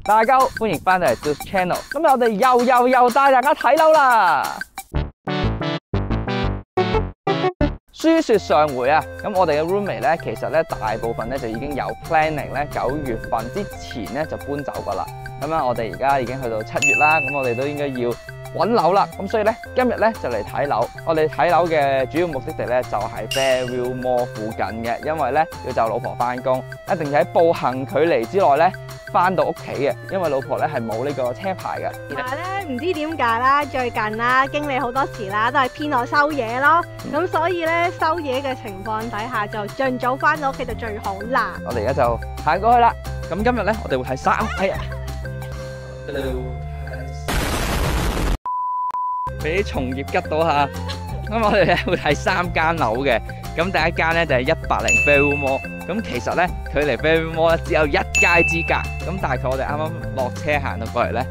大家好，歡迎翻到嚟 Zeus Channel。今日我哋又帶大家睇樓啦。書說上回啊，咁我哋嘅 roommate 咧，其實咧大部分咧就已經有 planning 咧9月份之前咧就搬走噶啦。咁啊，我哋而家已經去到7月啦，咁我哋都應該要揾樓啦。咁所以咧，今日咧就嚟睇樓。我哋睇樓嘅主要目的地咧就係 Fairview Mall 附近嘅，因為咧要就老婆翻工，一定要喺步行距離之內咧翻到屋企嘅，因為老婆咧係冇呢個車牌嘅。但係咧唔知點解啦，最近啦經理好多時啦都係偏我收嘢咯，咁所以咧收嘢嘅情況底下就盡早翻到屋企就最好啦。我哋而家就行過去啦。咁今日咧我哋會睇3，哎呀，俾啲蟲葉吉到下。咁我哋咧會睇3間樓嘅。咁第一間咧就係180 Fairview Mall。咁其實咧距離 Fairview Mall 只有1街之隔。咁大概我哋啱啱落車行到過嚟咧，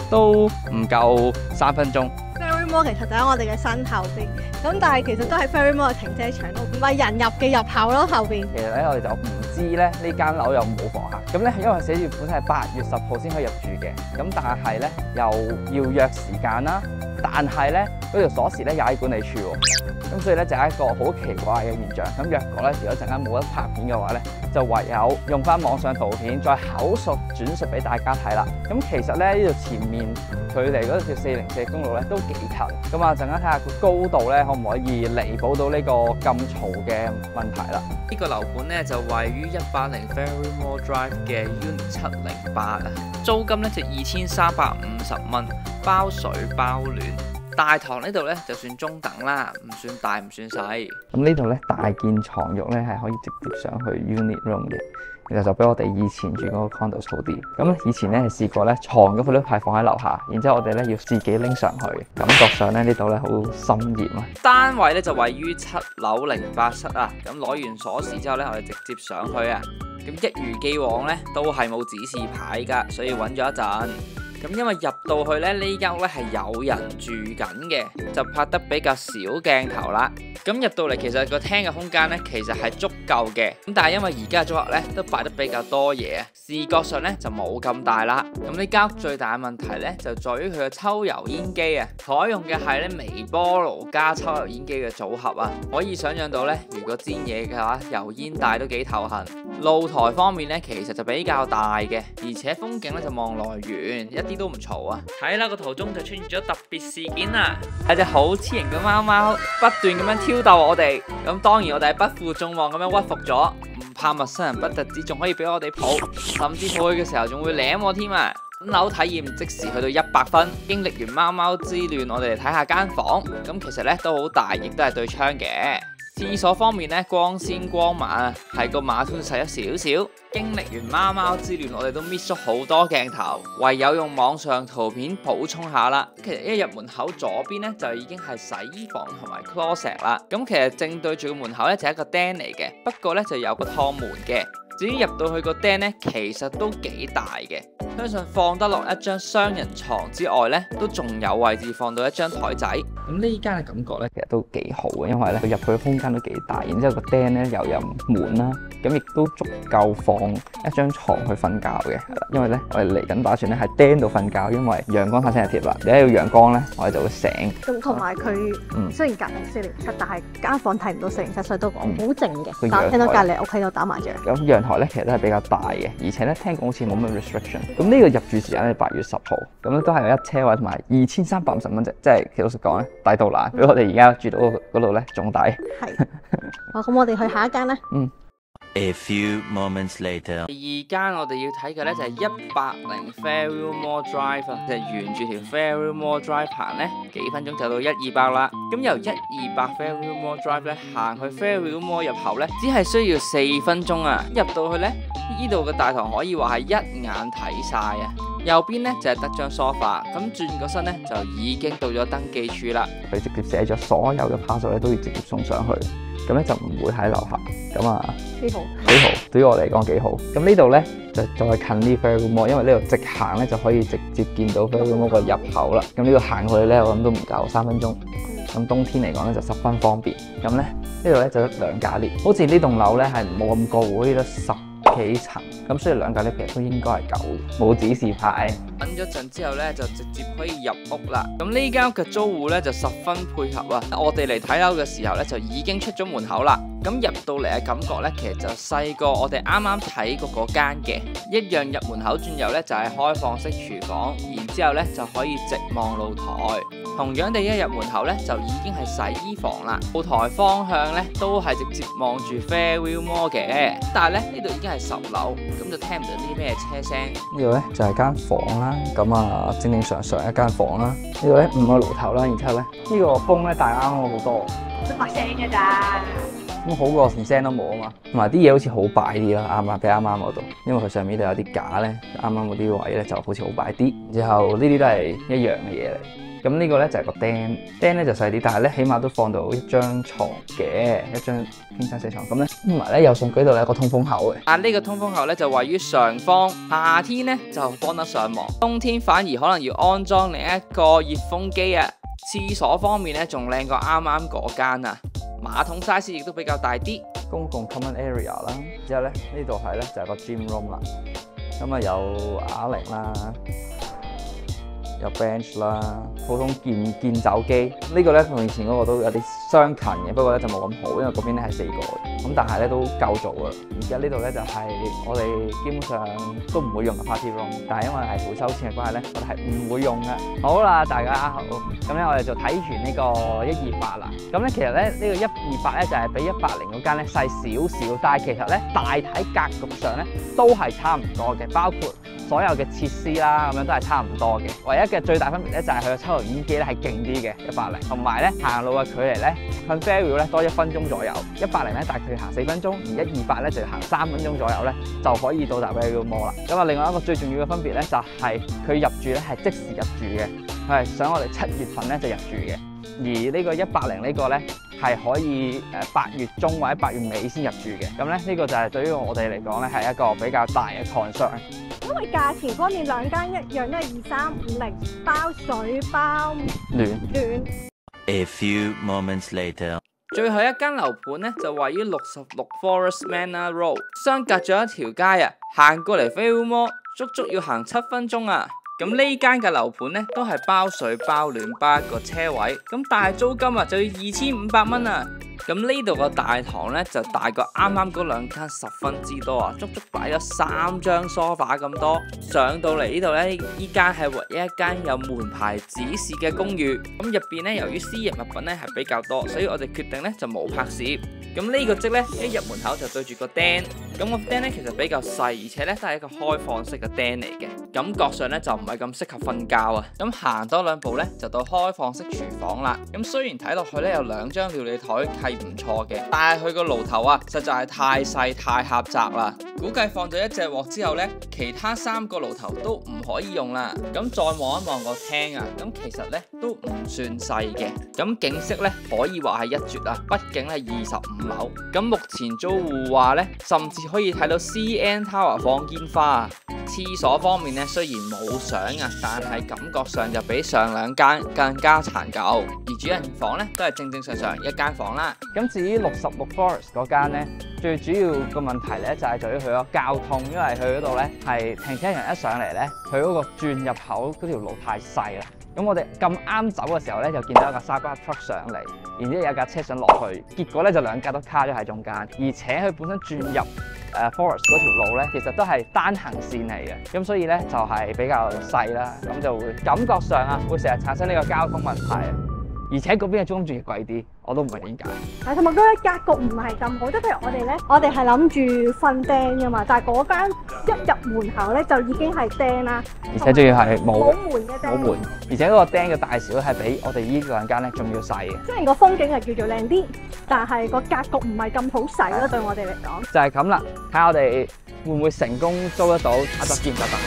都唔夠3分鐘。Fairview Mall 其實就喺我哋嘅身後邊，咁但係其實都係 Fairview Mall 嘅停車場度，唔係人入嘅入口咯後邊。其實咧我哋就唔知咧呢間樓有冇房客。咁咧因為寫住本身係8月10號先可以入住嘅，咁但係咧又要約時間啦。但係咧嗰條鎖匙咧又喺管理處喎。咁所以咧就係一個好奇怪嘅現象。咁若果咧如果陣間冇得拍片嘅話咧，就唯有用翻網上圖片再口述轉述俾大家睇啦。咁其實咧呢度前面距離嗰條404公路咧都幾近。咁啊陣間睇下個高度咧可唔可以彌補到呢個咁嘈嘅問題啦。呢個樓盤咧就位於180 Fairview Mall Drive 嘅 Unit 708啊，租金咧就2350蚊，包水包暖。大堂呢度咧就算中等啦，唔算大唔算細。咁呢度咧大件床褥咧係可以直接上去 unit room 嘅，其實就比我哋以前住嗰個 condo 好啲。咁以前咧係試過咧床嗰副都係放喺樓下，然之後我哋咧要自己拎上去，感覺上咧呢度咧好森嚴啊。單位咧就位於7樓08室啊，咁攞完鎖匙之後咧我哋直接上去啊。咁一如既往咧都係冇指示牌㗎，所以揾咗一陣。咁因為入到去咧，呢間屋咧係有人住緊嘅，就拍得比較少鏡頭啦。咁入到嚟，其實個廳嘅空間咧，其實係足夠嘅。咁但係因為而家嘅租客咧都擺得比較多嘢啊，視覺上咧就冇咁大啦。咁呢間屋最大嘅問題咧，就在於佢嘅抽油煙機啊，採用嘅係咧微波爐加抽油煙機嘅組合啊。可以想象到咧，如果煎嘢嘅話，油煙大都幾頭痕。露台方面咧，其實就比較大嘅，而且風景咧就望來遠，一啲都唔嘈啊！睇啦，個途中就出現咗特別事件啦，有隻好黐型嘅貓貓不斷咁樣挑逗我哋，咁當然我哋係不負眾望咁樣屈服咗，唔怕陌生人不特止，仲可以俾我哋抱，甚至抱佢嘅時候仲會舐我添啊！樓體驗即時去到100分，經歷完貓貓之亂，我哋嚟睇下間房，咁其實咧都好大，亦都係對窗嘅。廁所方面咧，光鮮光猛啊，係個馬桶細咗少少。經歷完貓貓之亂，我哋都 miss 咗好多鏡頭，唯有用網上圖片補充下啦。其實一入門口左邊咧就已經係洗衣房同埋 closet 啦。咁其實正對住個門口咧就係一個釘嚟嘅，不過咧就有個趟門嘅。至於入到去個釘咧，其實都幾大嘅，相信放得落一張雙人床之外咧，都仲有位置放到一張台仔。咁呢間嘅感覺咧，其實都幾好嘅，因為咧佢入去嘅空間都幾大，然之後個釘咧又有門啦，咁亦都足夠放一張床去瞓覺嘅。因為咧我哋嚟緊打算咧喺釘度瞓覺，因為陽光太親日貼啦，你一有陽光咧，我哋就會醒。咁同埋佢雖然隔離407，但係間房睇唔到407，所以都講好靜嘅。但聽到隔離屋企度打麻雀。咁陽台咧其實都係比較大嘅，而且咧聽講好似冇乜 restriction。咁呢個入住時間咧8月10號，咁咧都係有一車位同埋2350蚊啫，即係其實老實講咧抵到爛，比我哋而家住到嗰度咧仲抵。係。好，咁我哋去下一間咧。A few moments later， 第2間我哋要睇嘅咧就係180 Fairview Mall Drive 啊，就係沿住條 Fairview Mall Drive 行咧，幾分鐘就到128啦。咁由128 Fairview Mall Drive 咧行去 Fairview Mall 入口咧，只係需要4分鐘啊！入到去咧，呢度嘅大堂可以話係一眼睇晒啊！右邊咧就係得張 sofa， 咁轉個身咧就已經到咗登記處啦。佢直接寫咗所有嘅 parcel 咧都要直接送上去，咁咧就唔會喺樓下。咁啊，幾好，對於我嚟講幾好。咁呢度咧就再近啲 Fairview Mall，因為呢度直行咧就可以直接見到 Fairview Mall 個入口啦。咁呢度行過去咧，我諗都唔夠3分鐘。咁冬天嚟講咧就十分方便。咁咧呢度咧就得2架 lift，好似呢棟樓咧係冇咁高，好似得10幾層，咁所以兩架 lift 其實都應該係夠，冇指示牌。等咗陣之後咧，就直接可以入屋啦。咁呢間屋嘅租戶咧就十分配合啊！我哋嚟睇樓嘅時候咧，就已經出咗門口啦。咁入到嚟嘅感覺咧，其實就細過我哋啱啱睇過嗰間嘅，一樣入門口轉右咧就係開放式廚房，然之後咧就可以直望露台。同樣地，一入門口咧就已經係洗衣房啦。露台方向咧都係直接望住 Fairview Mall 嘅，但係咧呢度已經係10樓，咁就聽唔到啲咩車聲。呢度咧就係間房啦，咁啊正正常常一間房啦。呢度咧5個爐頭啦，然之後咧呢個風咧大啱我好多，得把聲㗎咋。咁好過連聲都冇啊嘛，同埋啲嘢好似好擺啲啦，啱比啱啱嗰度，因為佢上面都有啲架咧，啱啱嗰啲位咧就好似好擺啲。之後呢啲都係一樣嘅嘢嚟。咁呢個咧就係個釘咧就細啲，但係咧起碼都放到一張床嘅，一張天生4床咁咧。同埋咧右上角度有個通風口嘅。呢個通風口咧就位於上方，夏天咧就幫得上忙，冬天反而可能要安裝另一個熱風機啊。廁所方面咧仲靚過啱啱嗰間啊。馬桶 size 亦都比較大啲，公共 common area 啦。之後咧呢度係咧就係個 gym room 啦，咁啊有啞鈴啦，有 bench 啦，普通健走機。呢個咧同以前嗰個都有啲相近嘅，不過咧就冇咁好，因為嗰邊咧係4個嘅，咁但係咧都夠做噶啦。而家呢度咧就係我哋基本上都唔會用嘅 party room， 但係因為係會收錢嘅關係咧，我哋係唔會用嘅。好啦，大家好，咁咧我哋就睇完呢個128啦。咁咧其實咧呢個128咧就係比180嗰間咧細少少，但係其實咧大體格局上咧都係差唔多嘅，包括所有嘅設施啦，咁樣都係差唔多嘅。唯一嘅最大分別咧就係佢嘅抽油煙機咧係勁啲嘅180，同埋咧行路嘅距離咧近 Fairview 咧多1分鐘左右，180咧大概行4分鐘，而128咧就要行3分鐘左右咧就可以到達 Fairview Mall 啦。咁啊，另外一個最重要嘅分別咧就係佢入住咧係即時入住嘅，佢係想我哋7月份咧就入住嘅。而呢個180呢個咧係可以8月中或者8月尾先入住嘅。咁咧呢個就係對於我哋嚟講咧係一個比較大嘅 concern。因為價錢方面兩間一樣都係2350，包水包暖。A few moments later， 最後一間樓盤咧就位於66 Forest Manor Road， 相隔咗一條街啊，行過嚟 Fairview Mall足足要行7分鐘啊！咁呢間嘅樓盤咧都係包水包暖包一個車位，咁但係租金啊就要2500蚊啊！咁呢度個大堂咧就大過啱啱嗰兩間10分之多啊，足足擺咗3張梳化咁多。上到嚟呢度咧，呢間係唯一一間有門牌指示嘅公寓。咁入邊咧由於私人物品咧係比較多，所以我哋決定咧就冇拍攝。咁呢個則咧一入門口就對住個釘，咁個釘咧其實比較細，而且咧都係一個開放式嘅釘嚟嘅，感覺上咧就唔係咁適合瞓覺啊。咁行多2步咧就到開放式廚房啦。咁雖然睇落去咧有2張料理台係唔錯嘅，但係佢個爐頭啊實在係太細太狹窄啦。估計放咗1隻鑊之後咧，其他3個爐頭都唔可以用啦。咁再望一望個廳啊，咁其實咧都唔算細嘅。咁景色咧可以話係一絕啊，畢竟係25樓。咁目前租戶話咧，甚至可以睇到 CN Tower 放煙花啊。廁所方面咧雖然冇相啊，但係感覺上就比上2間更加殘舊。而主人房咧都係正正常常一間房啦。咁至於66 Forest 嗰間咧，最主要個問題咧就係在於佢個交通，因為佢嗰度咧係停車場一上嚟咧，佢嗰個轉入口嗰條路太細啦。咁我哋咁啱走嘅時候咧，就見到一架沙巴 truck 上嚟，然之後有架車想落去，結果咧就2架都卡咗喺中間，而且佢本身轉入Forest 嗰條路咧，其實都係單行線嚟嘅，咁所以咧就係比較細啦，咁就會感覺上啊會成日產生呢個交通問題。而且嗰邊嘅租金仲要貴啲，我都唔明點解。係同埋嗰個格局唔係咁好，即係譬如我哋咧，我哋係諗住瞓釘噶嘛，但係嗰間一入門口咧就已經係釘啦，而且仲要係冇門嘅釘。冇門，而且嗰個釘嘅大小係比我哋呢2間咧仲要細嘅。雖然個風景係叫做靚啲，但係個格局唔係咁好使咯，對我哋嚟講。就係咁啦，睇下我哋會唔會成功租得到，下集見，拜拜。